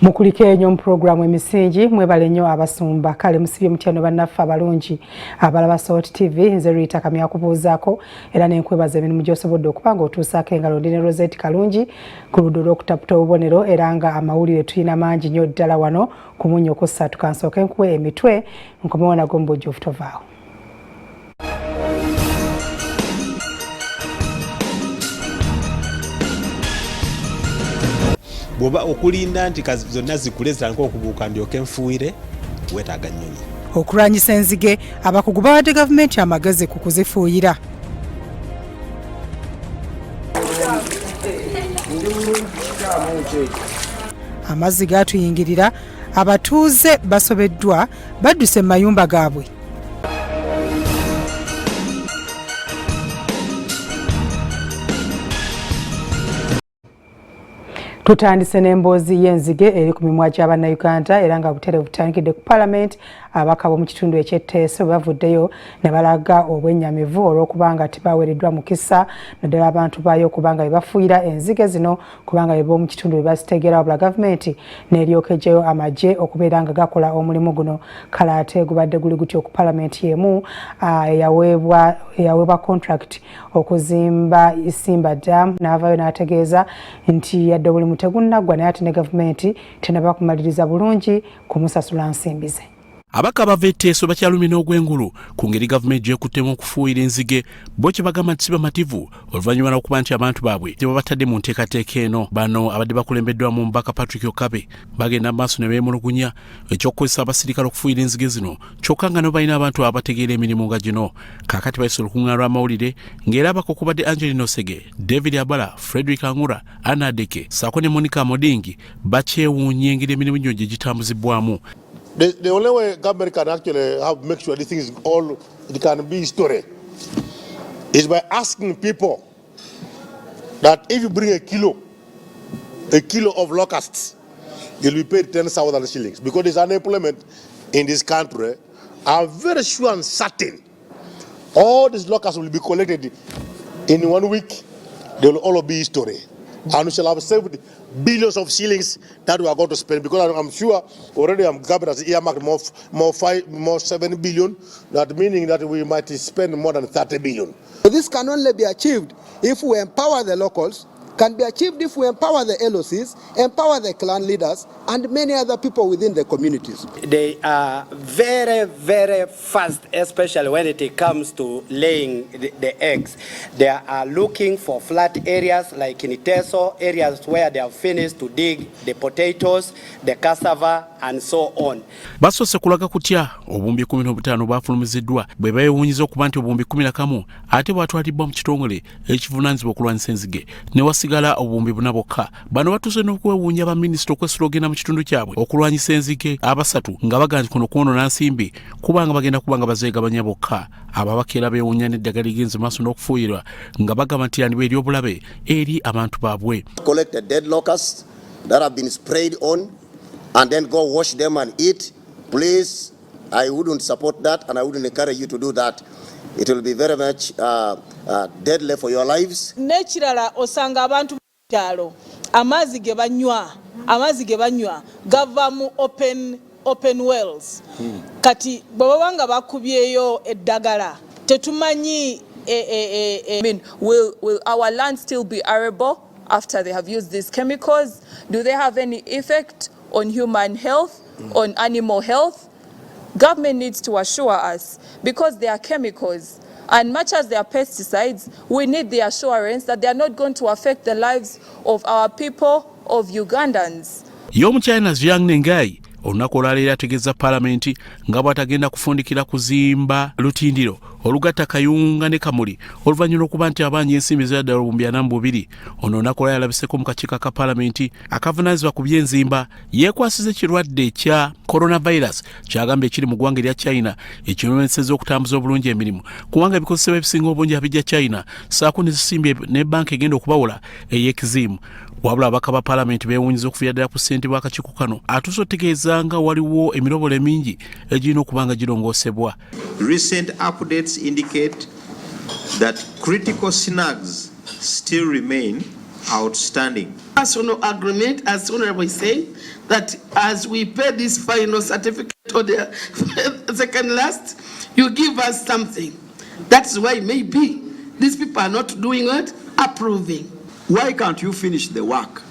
Mukulike nnyo mu programu emisingi mwebale nnyo abasumba kale musibye mutyano bannaffe abalungi abalaba Salt TV nze Rita Kamya kubuuzaako era nenkwebaza emirimu gy'osobodde okubanga otuusaako engalo ndi ne Rosette Kalungi ku ludda olw'okutaputa obubonero era nga amawulire tulina mangi nnyo ddala wano ku munnyo ku satu kansooke nkuwe emitwe nkomewo nago mu bujjuvu tovaawo. Bwoba okulinda nti kazi zonna zikuleza nk'okubuuka ndyoke nfuuyire weetaaga nnyonyi. Okulwanyisa enzige abakugu bawadde gavumenti amagezi ku kuzifuuyira. Amazzi gaatuyingirira abatuuze basobeddwa badduse mu mayumba gaabwe. Tutandise n'emboozi y'enzige eri ku mimwa gy'Abannayuganda era nga butereevu butandikidde ku Parliament abakabo mu kitundu eky'Etteeso bavuddeyo ne balaga obwennyamivu olw'okubanga tibaweereddwa mukisa naddala abantu baayo okubanga be bafuuyira enzige zino kubanga be b'omu kitundu be bazitegeera wabula gavumenti n'eryoka eggyeyo amagye okubeera nga gakola omulimu guno kale ate gubadde guli gutyo ku Parliament y'emu eyaweebwa contract okuzimba Isimba Dam n'avaayo n'ategeeza nti yadde omulimu tegunnaggwa naye ate ne gavumenti tenaba kumaliriza bulungi kumusasula nsimbi ze. Abaka bava Etteeso bakyalumina ogw'engulu ku ngeri gavumenti gy'ekuttemu okufuuyira enzige bo kye bagamba nti si bamativu oluvannyuma lw'okuba nti abantu baabwe gye babatadde mu nteekateeka eno. Bano abadde bakulembeddwamu Omubaka Patrick Okabe bagenda maaso ne beemulugunya ekyokukozesa abasirikale okufuuyira enzige zino kyokka nga nabo balina abantu abategeera emirimu nga gino. Kaakati bayise olukungaana lw'amawulire ng'era abako okubadde Angelina Osege, David Abala, Frederick Angura, Anna Adeke ssaako ne Monica Modingi bakyewuunya engeri emirimu gino gye gitambuzibwamu. The only way government can actually make sure this thing is all it can be story is by asking people that if you bring a kilo of locusts, you'll be paid 10,000 shillings because there's unemployment in this country. I'm very sure and certain all these locusts will be collected in 1 week. They will all be story. And we shall have saved billions of shillings that we are going to spend because I'm sure already government has earmarked more 7 billion. That meaning that we might spend more than 30 billion. So this can only be achieved if we empower the locals, can be achieved if we empower the LOCs, empower the clan leaders and many other people within the communities. They are very, very fast, especially when it comes to laying the eggs. They are looking for flat areas like in Teso, areas where they have finished to dig the potatoes, the cassava and so on. Basoose kulaga kutya obumbi 15 bafulumiziddwa bwe beewuunyiza okuba nti obumbi 11 ate bwatwalibbwa mu kitongole ekivunaanyizibwa okulwanyisa enzige ne wasigala obumbi 4 bokka. Bano batuuse n'okwewuunya baminisita okwesula ogenda mu kitundu kyabwe okulwanyisa enzige abasatu nga baga nti kuno kwonoona nsimbi kubanga bagenda kubanga bazeegabanya bokka. Ababakeera beewuunya n'eddagala ligenze maaso n'okufuuyirwa nga bagamba nti yandibwa ery'obulabe eri abantu baabwe. Collect dead locusts that have been sprayed on and then go wash them and eat. Please, I wouldn't support that and I wouldn't encourage you to do that. It will be very much deadly for your lives. Nekirala osanga abantu kyalo amazzi ge banywa gava mu open wells. Kati baba nga bakubyeyo eddagala tetumanyi will our land still be arable after they have used these chemicals? Do they have any effect on human health, on animal health? Government needs to assure us because they are chemicals and much as they are pesticides, we need the assurance that they are not going to affect the lives of our people, of Ugandans. Y'omukyala Jiang Nengai olunaku olwaleero ategeeza Paalamenti nga bw'atagenda kufundikira kuzimba lutindiro olugatta Kayunga ne Kamuli oluvannyuma okuba nti abanyi ensimbi ziraddala obumbi 42. Ono olunaku olwaleero alabiseko mu kakiiko ka Paalamenti akavunaanyizibwa ku by'enzimba yeekwasiza ekirwadde ekya coronavirus kyagamba ekiri mu ggwanga erya China ekinoonyeseza okutambuza obulungi emirimu kubanga ebikozesebwa ebisinga obungi abijja China ssaako ne zisimbye ne banka egenda okubawola ey'ekizimu. Wabula abaka ba Paalamenti beewuunyiza okufiira ddala ku ssente bw'akakiiko kano atuuse otegeeza nga waliwo emirobolo mingi egirina okubanga girongoosebwa. Recent updates indicate that critical snags still remain outstanding. National agreement, as Honorable is saying, that as we pay this final certificate or the second last, you give us something. That's why maybe these people are not doing it, approving. Why can't you finish the work?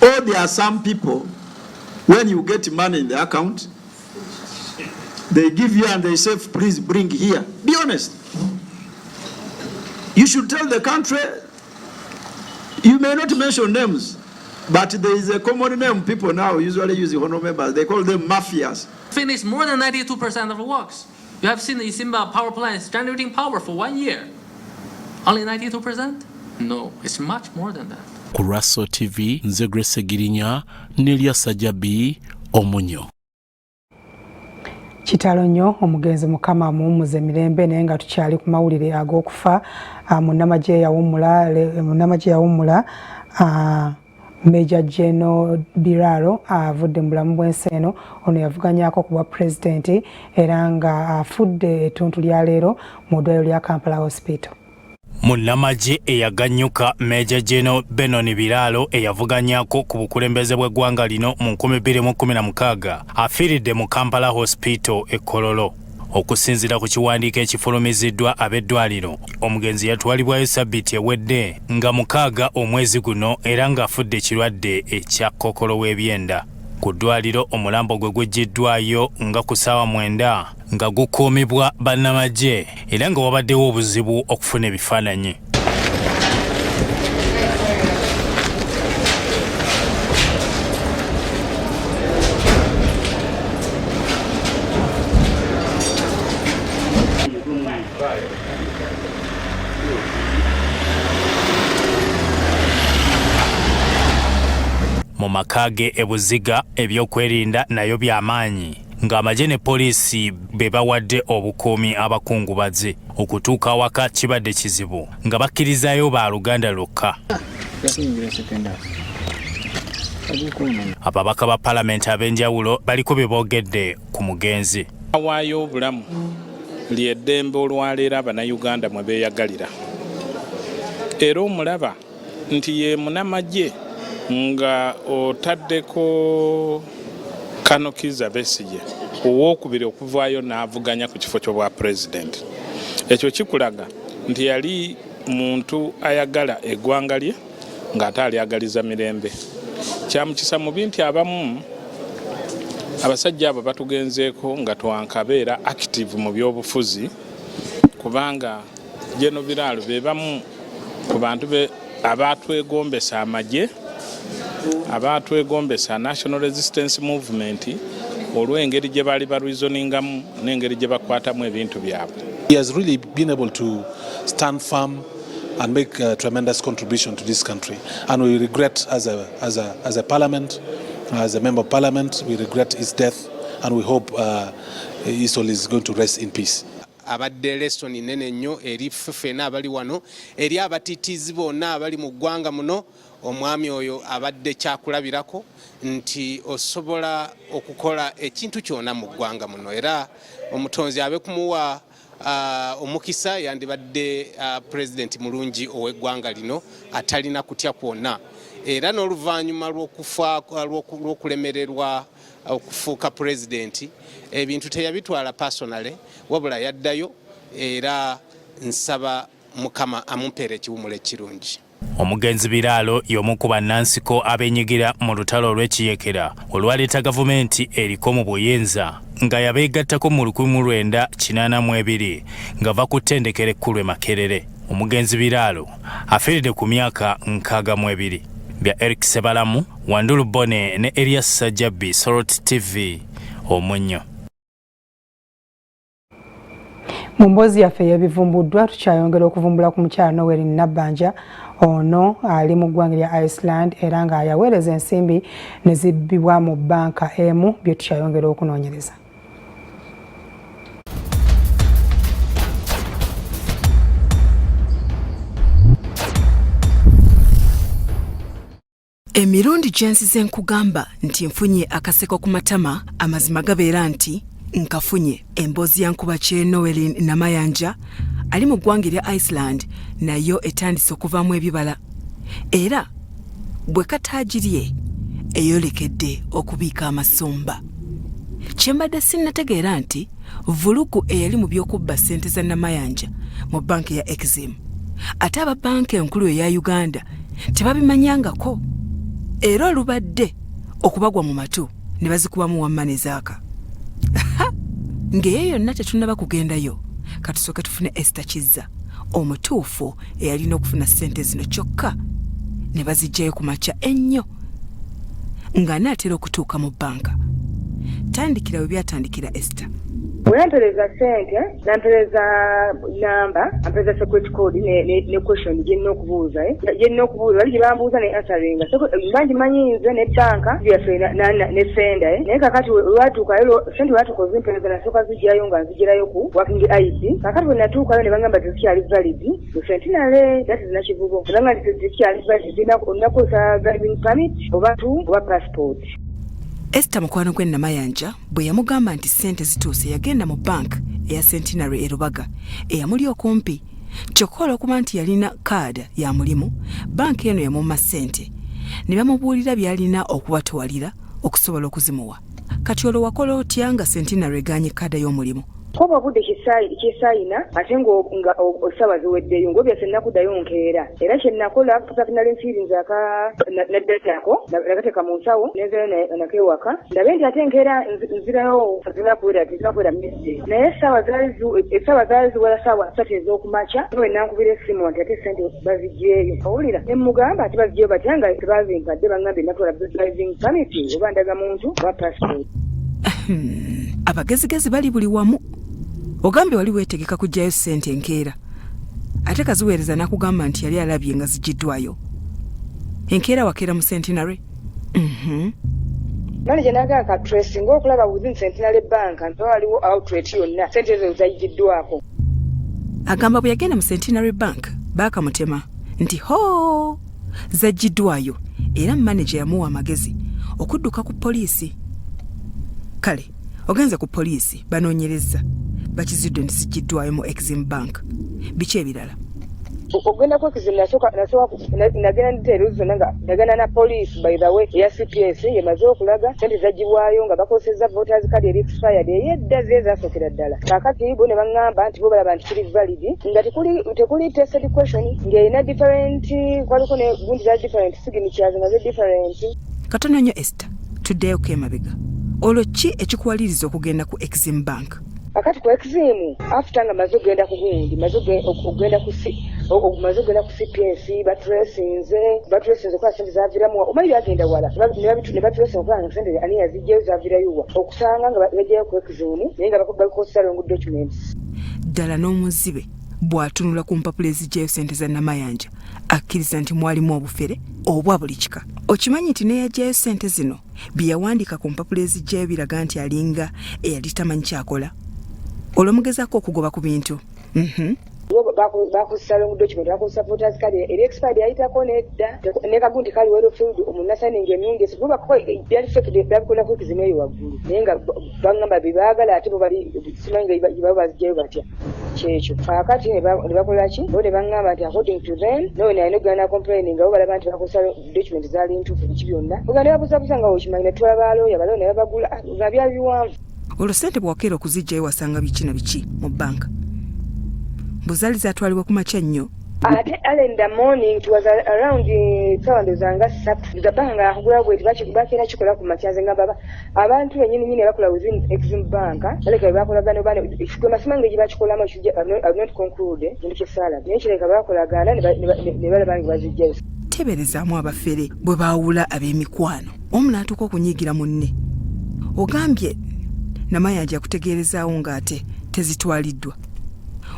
Or there are some people, when you get money in the account, they give you and they say, please bring here. Be honest. You should tell the country, you may not mention names, but there is a common name people now usually use honorable members. They call them mafias. Finished more than 92% of the works. You have seen the Isimba power plants generating power for 1 year. Only 92%? No, it's much more than that. Ku Raso TV, nze Grace Girinya, Nelia Sajabi, omunnyo. Kitalo nnyo omugenzi mukama muwummuza emirembe naye nga tukyali ku mawulire ag'okufa munnamagye yawummula Major General Biraro avudde mu bulamu bw'ensi eno ono yavuganyako ku bwa pulezidenti era nga afudde ettuntu lya leero mu ddwaliro lya Kampala Hospital. Munnamagye eyaganyuka Major General Benoni Biraro eyavuganyako ku bukulembeze bw'eggwanga lino mu 2016 afiiridde mu Kampala Hospital e Kololo. Okusinziira ku kiwandiiko ekifulumiziddwa ab'eddwaliro, omugenzi yatwalibwayo ssabbiiti ewedde nga 6 omwezi guno era ng'afudde ekirwadde ekya kkookolo w'ebyenda. Ku ddwaliro omulambo gwe guggiddwayo nga ku ssaawa 9 nga gukuumibwa bannamagye era nga wabaddewo obuzibu okufuna ebifaananyi. Mu makage ebuziga ebyokwerinda nayo by'amaanyi ng'amagye ne poliisi be bawadde obukuumi abakungubaze okutuuka awaka kibadde kizibu nga bakkirizayo ba Luganda lwokka. Ababaka ba palamenti ab'enjawulo baliko bye boogedde ku mugenzi. Awaayo obulamu ly'eddembe olwaleero Abannayuganda mwe beeyagalira. Era omulaba nti ye munnamagye nga otaddeko Kano Kizza Besigye owookubiri okuvaayo n'avuganya ku kifo ky'obwa pulezidenti. Ekyo kikulaga nti yali muntu ayagala eggwanga lye ng'ate alyagaliza mirembe. Kyamukisa mubi nti abamu abasajja abo batugenzeeko nga twankabeera active mu byobufuzi kubanga General Biraro be bamu ku bantu be abatwegombesa amagye abatwegombesa National Resistance Movement olw'engeri gye bali bareasoningamu n'engeri gye bakwatamu ebintu byabwe. He has really been able to stand firm and make a tremendous contribution to this country, and we regret as a parliament, as a member of parliament, we regret his death, and we hope his soul is going to rest in peace. Abadde lesson nene nnyo eri ffena abali wano eri abatitiizi bonna abali mu ggwanga muno. Omwami oyo abadde kyakulabirako nti osobola okukola ekintu kyonna mu ggwanga muno era omutonzi abe kumuwa omukisa yandibadde pulezidenti mulungi ow'eggwanga lino atalina kutya kwonna era n'oluvannyuma lw'okulemererwa okufuuka pulezidenti ebintu teyabitwala personale wabula yaddayo era nsaba Mukama amumpeere ekiwumula ekirungi. Omugenzi Biraro y'omu ku bannansiko abeenyigira mu lutalo olw'ekiyekera olwaleeta gavumenti eriko mu buyinza nga yabeegattako mu 1982 ng'ava ku ttendekero ekkulu e Makerere. Omugenzi Biraro afiiridde ku myaka 62. Bya Eric Sebalamu, Wandulu Bone ne Elias Sajabi, Sorot TV, omunnyo. Mu mboozi yaffe y'ebivumbuddwa tukyayongera okuvumbula ku mukyala Noel Nabbanja ono ali mu ggwanga lya Iceland era nga yaweereza ensimbi ne zibbibwa mu bbanka emu bye tukyayongera okunoonyereza. Emirundi gyensize nkugamba nti nfunye akaseko ku matama amazima gabeera nti nkafunye. Emboozi ya nkuba kye Noel Namayanja ali mu ggwanga lya Iceland nayo etandise okuvaamu ebibala. era bwe kataagirye eyolekedde okubiika amasumba. Kye mbadde sinnategeera nti vulugu eyali mu by'okubba ssente za Namayanja mu banki ya Exim ate aba banki enkulu eya Uganda tebabimanyangako era olubadde okubagwa mu matu ne bazikubamu wamma ne zaaka. Ng'eyo yonna tetunnaba kugendayo katusooke tufune Esther Kizza omutuufu eyalina okufuna ssente zino kyokka ne baziggyayo ku makya ennyo ng'anaatera okutuuka mu banka. Tandikira we byatandikira Esther. Nampereza sente, nampereza namba, nampereza security code ne question gyenina okubuuza. Gyenina okubuuza bali gye bambuuza ne answeringa. Mangi manyinza ne banka byaffe ne senda. Naye kakati watuukayo sente watuuka ozimpereza nasooka zijjayo nga nzigirayo ku working ID. Kakati bwe natuukayo ne bangamba tezikyali valid mu Sentinel, that is nakivubo. Kubanga tezikyali valid onakozesa driving permit oba passport. Esther mukwano gwe Namayanja bwe yamugamba nti ssente zituuse yagenda mu bank eya Centenary e Rubaga eyamuli okumpi. Kyokkola okuba nti yalina kaada ya mulimu, banki eno yamumma ssente ne bamubuulira by'alina okubatwalira okusobola okuzimuwa. Kati olwo wakola otya nga Centenary eganye kaada y'omulimu? Koba budde kisayina ate nga osaba ziweddeyo ng'obyase nnakuddayo nkeera era kye nakola personal feelings naddatako nagateeka mu nsawo nenzeyo nakewaka ndabe nti ate nkeera nzirayo zinakwera midde naye essaawa zaali ziwera ssaawa 3 ez'okumakya we nankubira essimu nti ate sente baziggyeyo owulira ne mugamba ati baziggyeyo batya nga tebazimpadde bangambye natwala driving permit oba ndagamuntu wa passport. Abagezigezi bali buli wamu. Ogambye wali weetegeka kuggyayo ssente enkeera ate kaziweereza nakugamba nti yali alabye nga ziggiddwayo. Enkeera wakeera mu Centenary? Manager n'agamba ka tracing okulaba within Centenary Bank nti waliwo outlet yonna ssente ezo zaggiddwako. Agamba bwe yagenda mu Centenary Bank baakamutema nti ho zaggiddwayo era manager yamuwa amagezi okudduka ku poliisi. Kale ogenze ku poliisi banoonyereza bakizidde nti ziggiddwayo mu Exim Bank. Biki ebirala? Ogenda ku Exim nagenda nditeeruzi zonna nga ndagana na poliisi by the way eya CPS yemaze okulaga sente zaggibwayo nga bakozesezza voters card eri expired ey'edda ziye zasookera ddala. Kaakati bo ne baŋŋamba nti bo balaba nti kiri valid nga tekuli tested question ng'erina different kwaliko ne gundi za different signatures nga ze different. Katono nnyo Esther tuddeyo emabega. Olwo ki ekikuwaliriza okugenda ku Exim Bank? Akati ku Exim after nga maze ogenda ku gundi maze ogenda ku CPS batresinze kwa sente zaviramu omanyi byagenda wala ne batresinze okulanga sente ani yaziggyeyo zavirayo wa okusanga nga bajjayo ku Exim naye nga bakozesa long documents. Ddala n'omuzibe bw'atunula ku mpapula eziggyayo ssente za Namayanja akkiriza nti mwalimu obufere obwa buli kika. Okimanyi nti neyaggyayo ssente zino bye yawandiika ku mpapula eziggyayo biraga nti alinga eyali tamanyi kyakola. Olwomugezaako okugoba ku bintu. Bakozesa long document bakozesa voters card eri expired yayitako nedda ne kagundi kali wero field omunasaninga emirundi esatu bakako byali fake babikola ku Exim eyo waggulu naye nga baŋŋamba bye baagala ate bo bali simanyi nga baba baziggyayo batya kyekyo. Kaakati ne bakola ki bo ne baŋŋamba nti according to them nawe naye nogana complaining nga bo balaba nti bakozesa document zaali ntuufu biki byonna oganda babuzabuza nga okimanyi ne tuwala balooya balooya ne babagula nga byali biwanvu. Olwo ssente bwakeera okuziggyayo wasanga biki na biki mu banka? Buzaali zatwalibwa ku makya nnyo. Ate early in the morning it was around sawa ndozanga 3 zabanga akugula bwe bakeera kikola ku makya zenga baba abantu bennyini bakola within Exim Bank baleka bakolagana bane ikwe masimanga gye bakikolamu have not concluded ndi kisala naye kireka bakolagana ne bale bangi bazijjayo. Teberezaamu abafere bwe baawula ab'emikwano omu n'atuuka okunyiigira munne. Ogambye Namayanja kutegeerezaawo ng'ate tezitwaliddwa.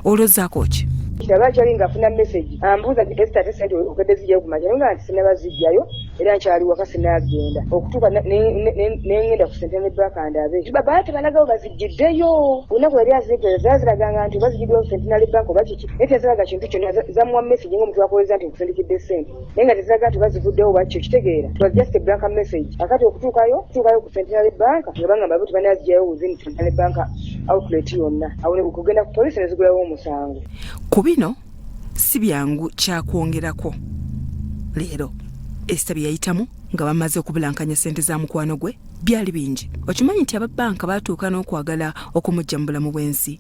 Olozzaako ki? Kitaba kyali ngafuna message ambuuza nti Esther tesente okedde zijjayo ku makya nga nti sinabazijjayo era nkyali waka sinagenda okutuuka nengenda ku Centenary Bank andabe baba tebalagawo bazijjiddeyo olunaku yali azimpereza ziraganga nti bazijjiddwa ku Centenary Bank oba kiki naye teziraga kintu kyonna zamuwa message ng'omuntu wakoleza nti nkusindikidde ssente naye nga teziraga nti bazivuddewo bakyo kitegeera it was just a blank message. Akati okutuukayo ku Centenary Bank nga bangamba bo tebanazijjayo within Centenary Bank outlet yonna awo okugenda ku poliisi ne zigulawo omusango. Ku bino si byangu kyakwongerako leero Esther yayitamu nga bamaze okubulankanya ssente za mukwano gwe byali bingi. Okimanyi nti ababbanka baatuuka n'okwagala okumujja mu bulamu bw'ensi.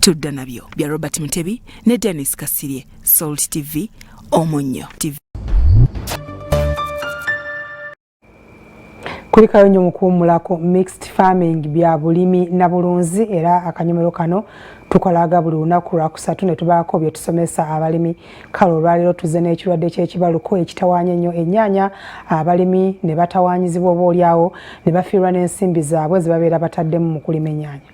Tudda nabyo bya Robert Mutebi ne Dennis Kasirye, Salt TV, Omunnyo TV. Kulikayo nnyo mukuumulako mixed farming bya bulimi na bulunzi era akanyomero kano tukolaga buli lunaku lwakusatu ne tubaako bye tusomesa abalimi. Kale olwaleero tuze n'ekirwadde ky'ekibaluko ekitawaanya ennyo ennyaanya, abalimi ne batawaanyizibwa oboolyawo ne bafiirwa n'ensimbi zaabwe ze babeera bataddemu mu kulima ennyaanya.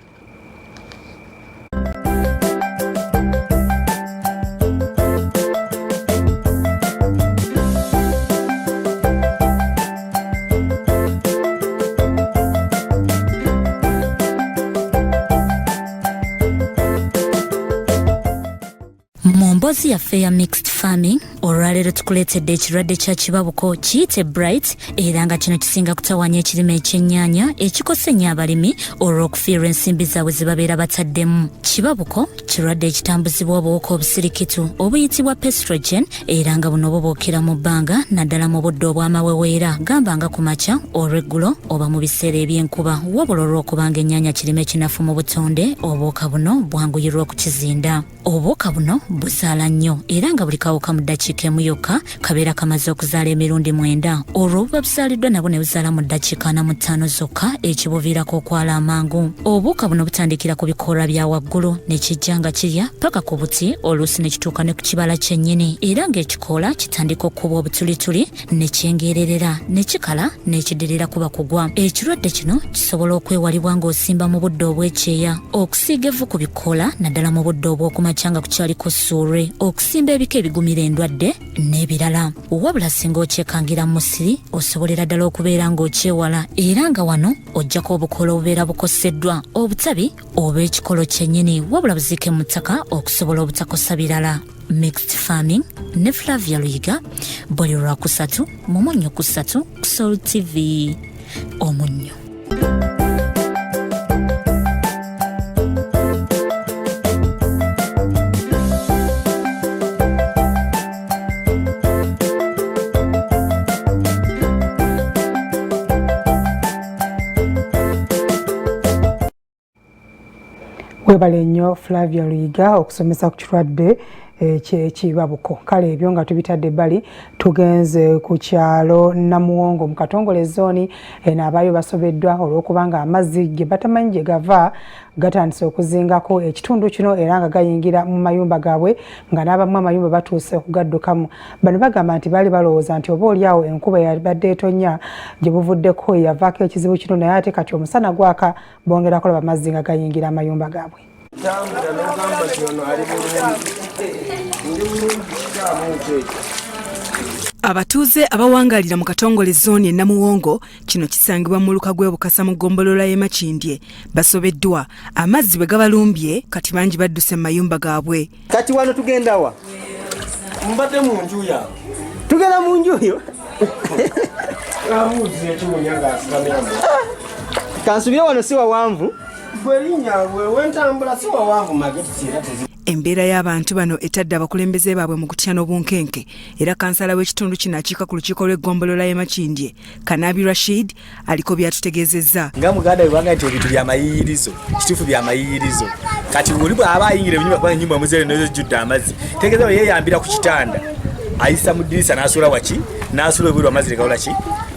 Mbozi yaffe ya mixed farming olwaleero tukuleetedde ekirwadde kya kibabuko kiyite bright era nga kino kisinga kutawaanya ekirime ekyennyanja ekikosa ennyo abalimi olw'okufiirwa ensimbi zaabwe ze babeera bataddemu. Kibabuko kirwadde ekitambuzibwa obuwuka obusirikitu obuyitibwa pestrogen era nga buno bubuukira mu bbanga naddala mu budde obw'amaweweera gamba nga ku makya olw'eggulo oba mu biseera eby'enkuba wabula olw'okubanga ennyaanya kirime ekinafu mu butonde obuwuka buno bwanguyirwa okukizinda. Obuwuka buno buzaala nnyo era nga buli kawuka mu ddakiika emu yokka kabeera kamaze okuzaala emirundi 9 olwo buba buzaaliddwa nabwo ne buzaala mu ddakiika 45 zokka ekibuviirako okwala amangu. Obuwuka buno butandikira ku bikoola bya waggulu ne kijja nga kirya paka ku buti oluusi ne kituuka ne ku kibala kyennyini era ng'ekikoola kitandika okuba obutulituli ne kyengererera ne kikala n'ekidirira kuba kugwa. Ekirwadde kino kisobola okwewalibwa ng'osimba mu budde obw'ekyeya, okusiiga evvu ku bikoola naddala mu budde obw'okumakya nga kukyaliko ssuulwe, okusimba ebika ebigumira endwadde n'ebirala. Wabula singa okyekangira mu musiri osobolera ddala okubeera ng'okyewala era nga wano ojjako obukoola obubeera bukoseddwa, obutabi oba ekikolo kyennyini wabula buziike mu ttaka okusobola obutakosa birala. Mixed farming ne Flavia Luyiga buli lwakusatu mu Munnyo kusatu Salt TV Omunnyo. Webale nnyo Flavia Luyiga okusomesa ku kirwadde ky'ekibabuko. Kale ebyo nga tubitadde ebbali tugenze ku kyalo Namuwongo mu Katongole zooni n'abaayo basobeddwa olw'okubanga amazzi ge batamanyi gye gava gatandise okuzingako ekitundu kino era nga gayingira mu mayumba gaabwe nga n'abamu amayumba batuuse okugaddukamu. Bano bagamba nti baali balowooza nti oboolyawo enkuba yabadde etonnya gye buvuddeko yavaako ekizibu kino naye ate kati omusana gwaka bongerako laba amazzi nga gayingira amayumba gaabwe. Abatuuze abawangalira mu Katongole zooni Namuwongo kino kisangibwa mu luka gw'Ebukasa mu ggombolola y'e Makindye basobeddwa amazzi bwe gabalumbye kati bangi badduse mu mayumba gaabwe. Kati wano tugenda wa? Mbadde mu nju yawe. Tugenda mu nju yo? Amuzi ekimunyanga asigamiramu. Kansubira wano si wawanvu. Embeera y'abantu bano etadde abakulembeze baabwe mu kutya n'obunkenke era kansala w'ekitundu kino akiika ku lukiiko lw'eggombolola y'e Makindye Kanabi Rashid aliko byatutegeezezza. Nga muganda we bwanga nti ebintu byamayiyirizo kituufu byamayiyirizo kati oli bw'aba ayingira ennyumba muzere nezijjudde amazzi tegeeza yeyambira ku kitanda ayisa mu ddirisa n'asuula waki n'asuula obwirwa amazzi ne gawola ki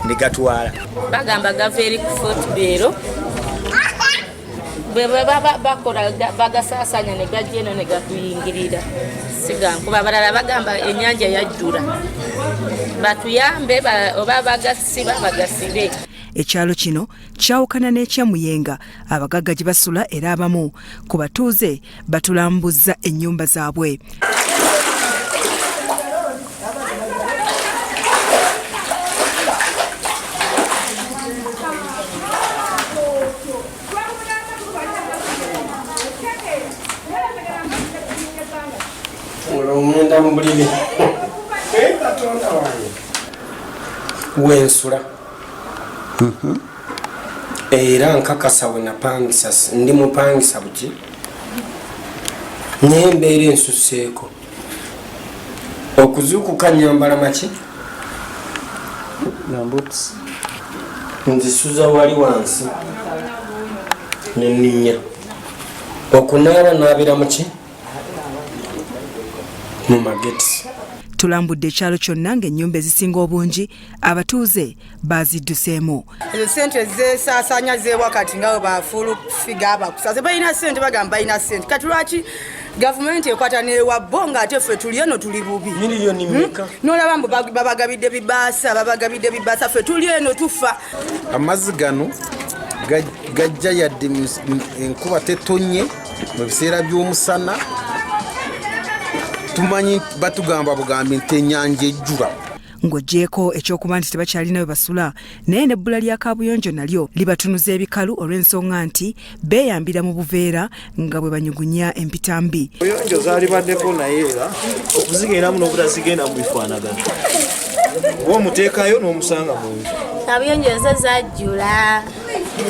ne gatwala. Bagamba gava eri ku Fort Bureau bakola bagasaasanya ne gajja eno ne gatuyingirira sigankuba abalala bagamba ennyanja yajjula batuyambe oba bagasiba bagasibe. Ekyalo kino kyawukana n'ekyamuyenga abagagga gye basula era abamu ku batuuze batulambuzza ennyumba zaabwe. Omwenda mu bulimi katonda wange wensula era nkakasa we napangisa ndi mupangisa buki n'embeera ensuseeko okuzuukuka nyambala maki nambuts nzisuza wali wansi neninya okunaaba naabira muki mu mageti. Tulambudde ekyalo kyonna ng'ennyumba ezisinga obungi abatuuze bazidduseemu. Ezo ssente zeesaasaanya zeewakati nga bwe bafuulu figa abakusaze balina ssente bagamba balina ssente kati lwaki gavumenti ekwata neewa bo ng'ate ffe tuli eno tuli bubi miliyoni mmeka n'olaba mbu babagabidde bibaasa ffe tuli eno tufa. Amazzi gano gajja yadde enkuba tetonye mu biseera by'omusana tumanyi batugamba bugambi nti ennyanja ejjula. Ng'oggyeko ekyokuba nti tebakyalina we basula naye n'ebbula lya kaabuyonjo nalyo libatunuza ebikalu olw'ensonga nti beeyambira mu buveera nga bwe banyugunya empita mbi. Obuyonjo zaalibaddeko naye era okuzigendamu n'obutazigenda mu bifaanagano oba omuteekayo n'omusanga mu nju. Kaabuyonjo zo zajjula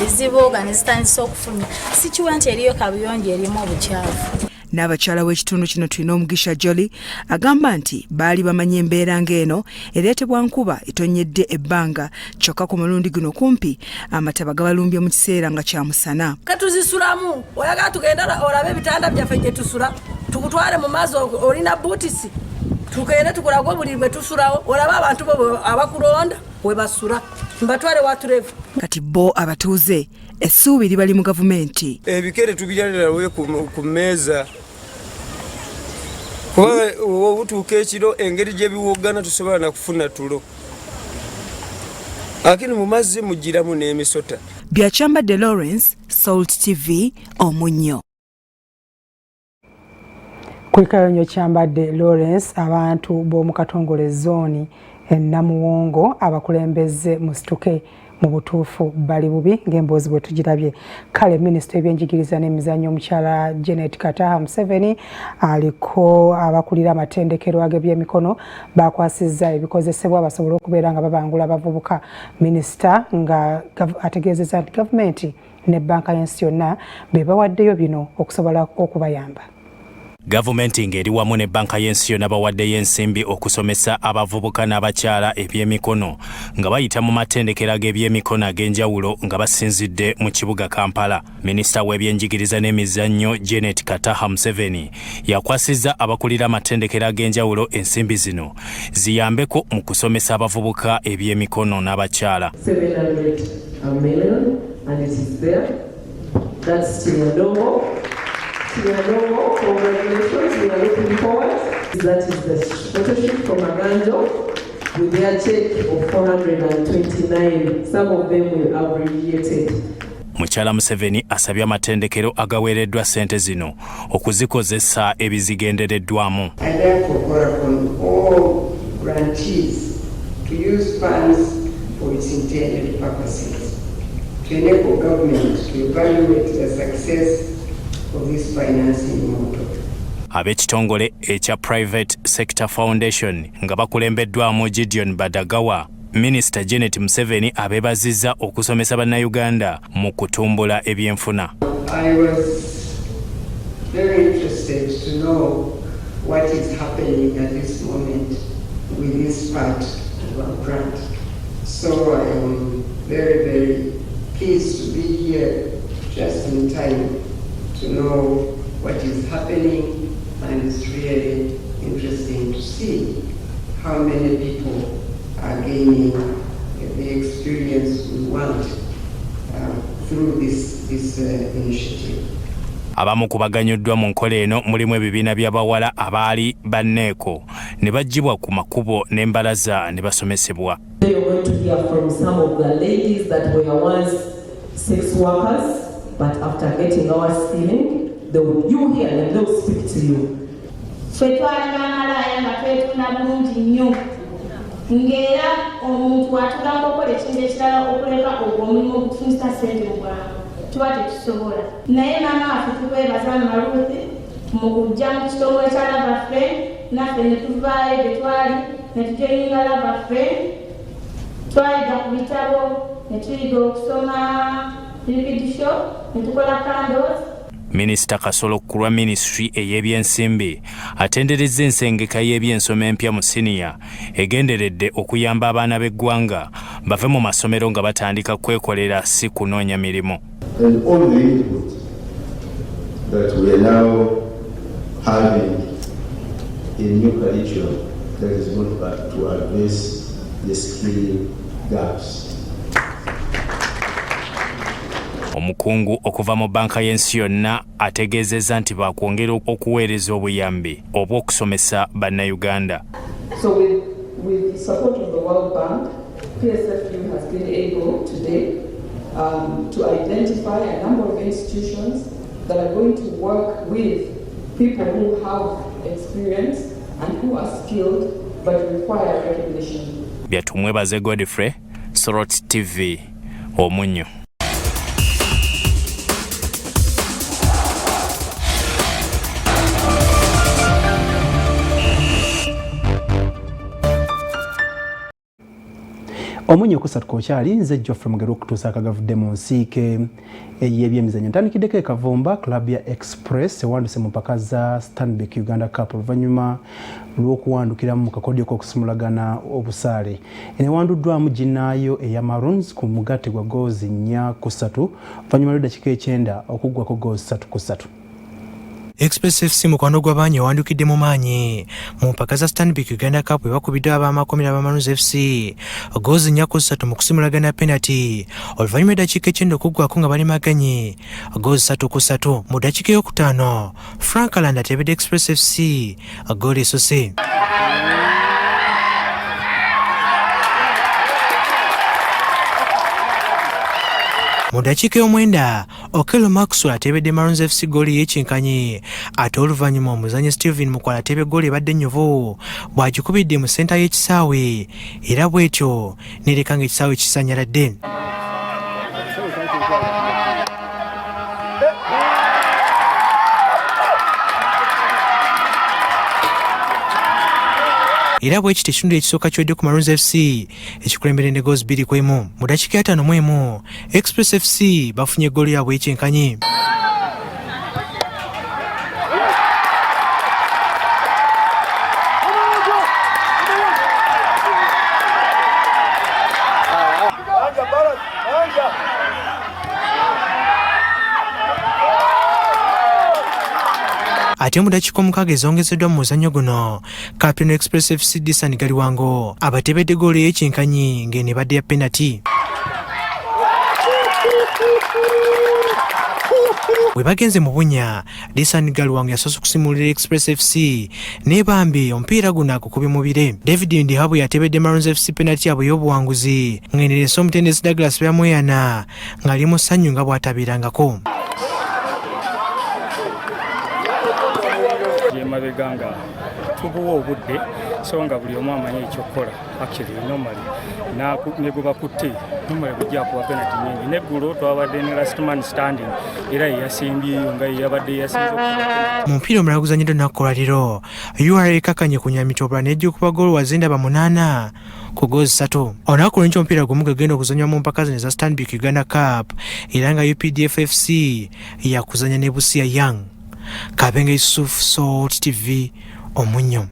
ezibuuga ne zitandisa okufuluma si kiwa nti eriyo kaabuyonjo erimu obukyafu. N'abakyala w'ekitundu kino tulina Omugisha Jolly agamba nti baali bamanya embeera ng'eno ereetebwa nkuba etonyedde ebbanga kyokka ku mulundi guno kumpi amataba gabalumbye mu kiseera nga kya musana. Katuzisulamu oyagala tugenda olabe ebitanda byaffe gye tusula tukutwale mu maazi olina buutisi tugende tukulagwe buli bwe tusulawo olabe abantu bo abakulonda we basula mbatwale waturevu. Kati bo abatuuze essuubi libali mu gavumenti. Ebikere tubiryalirawe ku mmeeza kuba obutuuka ekiro engeri gye biwoggana tusobola na kufuna tulo akini mu mazzi mugiramu n'emisota. Byakyambadde Lawrence, Salt TV, Omunnyo. Kwikayonyo kyambadde Lawrence abantu b'omu Katongole zooni Namuwongo abakulembeze musituke mu butuufu bali bubi ng'emboozi bwe tugirabye. Kale minisita w'ebyenjigiriza n'emizannyo omukyala Janet Kataha Museveni aliko abakulira amatendekero ag'ebyemikono bakwasizza ebikozesebwa basobole okubeera nga babangula abavubuka. Minisita nga ategeezezza nti gavumenti ne bbanka y'ensi yonna be bawaddeyo bino okusobola okubayamba. Gavumenti ng'eri wamu ne bbanka y'ensi yonna bawaddeyo ensimbi okusomesa abavubuka n'abakyala ebyemikono nga bayita mu matendekero g'ebyemikono ag'enjawulo nga basinzidde mu kibuga Kampala. Minisita w'ebyenjigiriza n'emizannyo Janet Kataha Museveni yakwasizza abakulira amatendekero ag'enjawulo ensimbi zino ziyambeko mu kusomesa abavubuka ebyemikono n'abakyala. $700 million and it is there. That's congratulations, we are looking forward. That is the scholarship from Aganjo with their check of 429. Some of them will have abbreviated. Mukyala Museveni asabye amatendekero agaweereddwa ssente zino okuzikozesa ebizigendereddwamu. I therefore call upon all grantees to use funds for its intended purposes, to enable government to evaluate the success of this financing model. Ab'ekitongole ekya Private Sector Foundation nga bakulembeddwamu Gideon Badagawa, Minisita Janet Museveni abeebazizza okusomesa bannayuganda mu kutumbula ebyenfuna. I was very interested to know what is happening at this moment with this part of our grant. So I am very, very pleased to be here just in time to know what is happening, and it's really interesting to see how many people are gaining the experience we want through this initiative. Abamu ku baganyuddwa mu nkola eno mulimu ebibiina by'abawala abaali banneeko ne baggyibwa ku makubo n'embalaza ne basomesebwa. They are going to hear from some of the ladies that were once sex workers. But after getting our skilling, you hear them, they will speak to you. Ngera omuntu atugamba okola ekintu ekirala okuleka omulimu okufunisa ssente mu bwangu tuba tetusobola naye maama waffe tukwebaza Maruthi mu kujja mu kitongole kya Lava Friend naffe ne tuvaayo gye twali ne tujoyinga Lava Friend twayiga ku bitabo ne tuyiga okusoma Minisita Kasolo ku lwa Ministry ey'ebyensimbi atenderezza ensengeka y'ebyensoma empya mu siniya egenderedde okuyamba abaana b'eggwanga bave mu masomero nga batandika kwekolera si kunoonya mirimu. And all the input that we are now having in new curriculum that is going to address the skill gaps. Omukungu okuva mu banka y'ensi yonna ategeezezza nti baakwongera okuweereza obuyambi obw'okusomesa bannayuganda. So with the support of the World Bank, PSFU has been able today to identify a number of institutions that are going to work with people who have experience and who are skilled but require recognition. Byatumwebaze Godfrey, Sorot TV, Omunnyo. Omunnyo kusatu kokyali nze Geoffrey Mugero okutuusa akagavudde mu nsiike y'ebyemizannyo. Ntandikideko e Kavumba Club ya Express ewanduse mu mpaka za Stanbic Uganda Cup oluvannyuma lw'okuwandukiramu mu kakodyo k'okusumulagana obusaale. Enewanduddwamu ginnaayo eya Maroons ku mugatte gwa goozi 4-3 oluvannyuma lw'eddakiika 9 okuggwako goozi 3-3. Express FC mukwano gw'abaanyi wandukidde mu maanyi mu mpaka za Stanbic Uganda Cup ebakubiddwa ab'amakomera b'Amaroons FC goozi 4-3 mu kusimulagana penalty oluvannyuma eddakiika 9 okuggwako nga balimaganye goozi 3-3 mu ddakiika ey'okutaano Frankaland atebedde Express FC gooli esose. Mu ddakiika y'omwenda Okello Maxwell atebedde Maroons FC gooli y'ekinkanyi ate oluvannyuma omuzannyi Steven Mukwala atebye gooli ebadde ennyuvu bw'agikubidde mu senta y'ekisaawe era bw'etyo nereka ng'ekisaawe kisanyaladde. Era bw'ekiti ekitundu ekisooka kiwedde ku Maroons FC ekikulembere ne goozi 2-1 mu ddakiika ya 5 Express FC bafunye gooli yaabwe y'ekyenkanyi. Ate mu ddakiika 6 ezongezeddwa mu muzannyo guno Captain Express FC Disani Galiwango abatebedde gooli y'ekinkanyi ng'eno ebadde ya penalty. Bwe bagenze mu bunnya Disani Galiwango yasoose okusimulira Express FC ne bambi omupiira guno agukubye mu bire. David Ndihabu yatebedde Maroons FC penalty yabwe y'obuwanguzi ng'enerese omutendesi Douglas Byamweyana ng'ali mu ssanyu nga bw'atabiirangako. Mabeganga tubuwa obudde so nga buli omu amanyi ekyokukola actually normally neguba kutte normally bujja kuba penalty nyingi neggulo twabadde ne last man standing era yasimbyeyo nga yabadde yasinze mu mupiira omulala guzanyiddwa nakukola leero URA ekakanye ku Nyamitobula n'ejjukuba goal wazinda ba 8 ku goozi 3. Olunaku lw'enkya omupiira gumu gagenda okuzanywa mu mpaka zino za Stanbic Uganda Cup era nga UPDF FC yakuzanya ne Busia Young. Kabenge Yusuf, Salt TV, Omunnyo.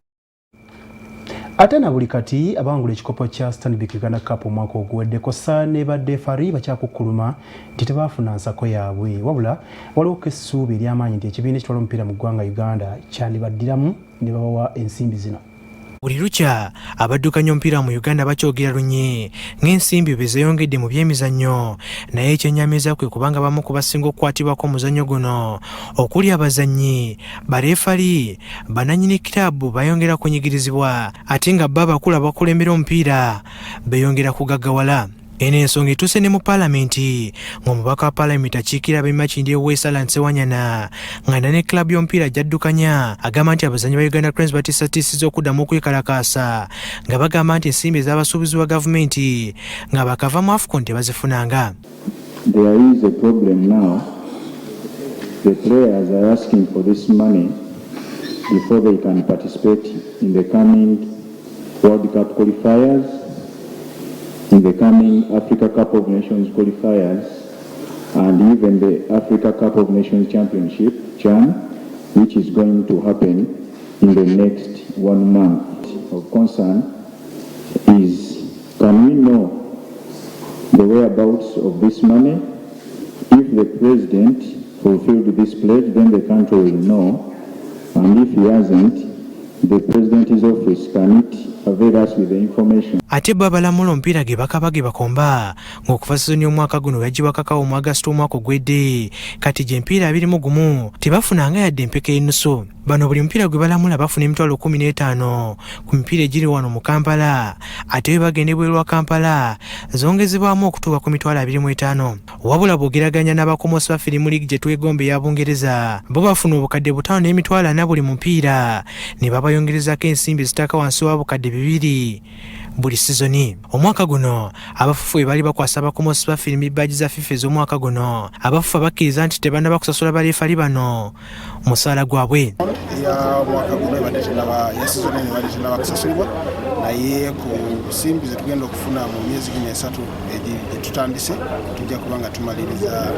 Ate na buli kati abangula ekikopo kya Stanbic Uganda Cup omwaka oguweddeko Sane badde fari bakyakukkuluma nti tebaafuna nsako yaabwe wabula waliwo essuubi ery'amaanyi nti ekibiina ekitwala omupiira mu ggwanga Uganda kyandibaddiramu ne babawa ensimbi zino. Buli lukya abaddukanya omupiira mu Uganda bakyogera lunye ng'ensimbi bwe zeeyongedde mu byemizannyo naye ekyennyamiza kwe kubanga bamu ku basinga okukwatibwako omuzannyo guno okuli abazannyi bareefali bannannyini kiraabu bayongera kunyigirizibwa ate nga bo abakulu abakulembera omupiira beeyongera kugaggawala. Eno ensonga etuuse ne mu paalamenti ng'omubaka wa paalamenti akiikira ab'Emakindi Wesalan Sewanyana ng'anda ne klabu y'omupiira gy'addukanya agamba nti abazannyi ba Uganda Cranes batiisatiisizza okuddamu okwekalakaasa nga bagamba nti ensimbi ez'abasuubuzi ba gavumenti nga bakava mu AFCON tebazifunanga. There is a problem now. The players are asking for this money before they can participate in the coming World Cup qualifiers, in the coming Africa Cup of Nations qualifiers, and even the Africa Cup of Nations Championship, CHAN, which is going to happen in the next 1 month. Of concern is, can we know the whereabouts of this money? If the president fulfilled this pledge, then the country will know, and if he hasn't, the president's office can it avail us with the information. Ate babalamula omupiira ge bakabage bakomba ng'okuva sizoni y'omwaka guno yaggibwa kakaawo mu August omwaka ogwedde, kati gye empiira 21 tebafunanga yadde empeka ennusu. Bano buli mupiira gwe balamula bafuna emitwalo 15 ku mipiira egiri wano mu Kampala, ate we bagenda ebweru wa Kampala zongezebwamu okutuuka ku mitwalo 25. Wabula bw'ogeraganya n'abakomosi ba firimu liigi gye twegomba eya Bungereza, bo bafuna obukadde 5 n'emitwalo 4 buli mupiira, ne babayongerezako ensimbi zitaka wansi wa bukadde 2 buli sizoni. Omwaka guno abafufu bali bakwasa abakomosi ba firimu badge za FIFA ez'omwaka guno, abafufu bakkiriza nti tebannaba kusasula baleefali bano omusaala gwabwe. Ya mwaka guno ya sizoni ebadde tennaba kusasulibwa, naye ku nsimbi zetugenda okufuna mu myezi 3 egitutandise tujja kuba nga tumaliriza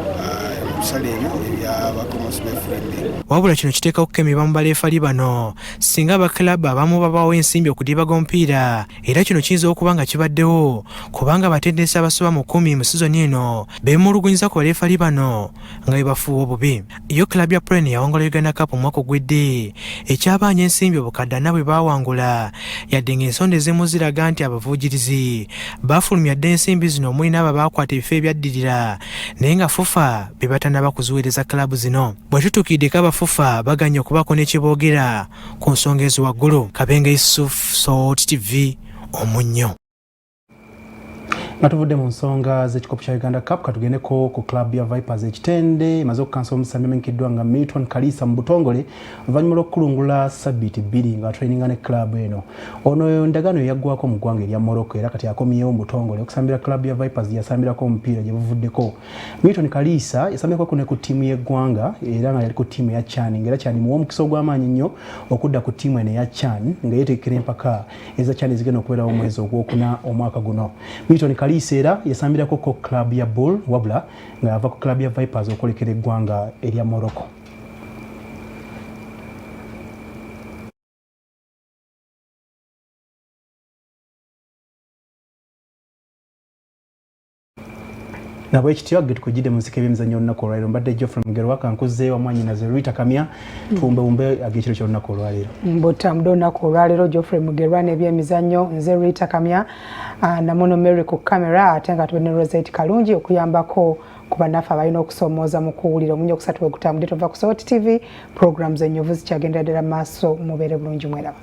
ebisale ebyo ebyabakomosi b'effirimbi. Wabula kino kiteeka okukemebwa mu baleefali bano singa abakilabu abamu babawo ensimbi okudibaga omupiira, era kino kiyinza okuba nga kibaddewo kubanga abatendesi abasoba mu 10 mu sizoni eno beemulugunyiza ku baleefali bano nga bwe bafuuwa obubi. Yo kilabu ya Prene yawangula Uganda Cup omwaka ogwedde, ekyabaanya ensimbi obukadde 4 bwe baawangula, yadde ng'ensonda ezimu ziraga nti abavuugirizi baafulumya dde ensimbi zino omuli n'abo baakwata ebifo ebyaddirira, naye nga FUFA be batannaba kuziweereza kilabu zino. Bwe tutuukiddeko abafufa baganya okubaako ne kye boogera ku nsonga ezo waggulu. Kabenga Yusuf, Salt TV, omunnyo. Nga tuvudde mu nsonga z'ekikopo kya Uganda Cup, katugendeko ku club ya Vipers ekitende emaze okukansa omusambi amenyikiddwa nga Milton Kalisa mu butongole oluvannyuma lw'okukulungula sabbiiti 2 nga traininga ne club eno. Ono endagaano yaggwako mu ggwanga erya Morocco era kati akomyewo mu butongole okusambira club ya Vipers yasambirako omupiira gye buvuddeko. Milton Kalisa yasambirako ne ku ttiimu y'eggwanga era nga yali ku ttiimu ya CHAN, ng'era CHAN muwa omukisa ogw'amaanyi nnyo okudda ku ttiimu eno eya CHAN nga yeeteekera empaka eza CHAN ezigenda okubeerawo omwezi ogwokuna omwaka guno. Milton Kalisa era yasambirako ko club ya Bull wabula nga yava ku club ya Vipers okwolekera eggwanga erya Morocco. Nabo ekitiyo tukujide mu nsiko ebyemizannyo olunaku olwaleero. Mbadde Geoffrey Mugero wakankuze wamwanyi na Zerita Kamya tuwumbewumbe ag'ekiro ky'olunaku olwaleero. Mbutambudde olunaku olwaleero Geoffrey Mugero n'ebyemizannyo nze Rita Kamya namuno Mary ku kamera ate nga tube ne Rosette Kalungi okuyambako ku bannaffe abalina okusoomooza mu kuwulira omunnyo okusatu bwe gutambudde tova ku Salt TV programs enyovu zikyagendera ddala maaso mubeere bulungi mweraba.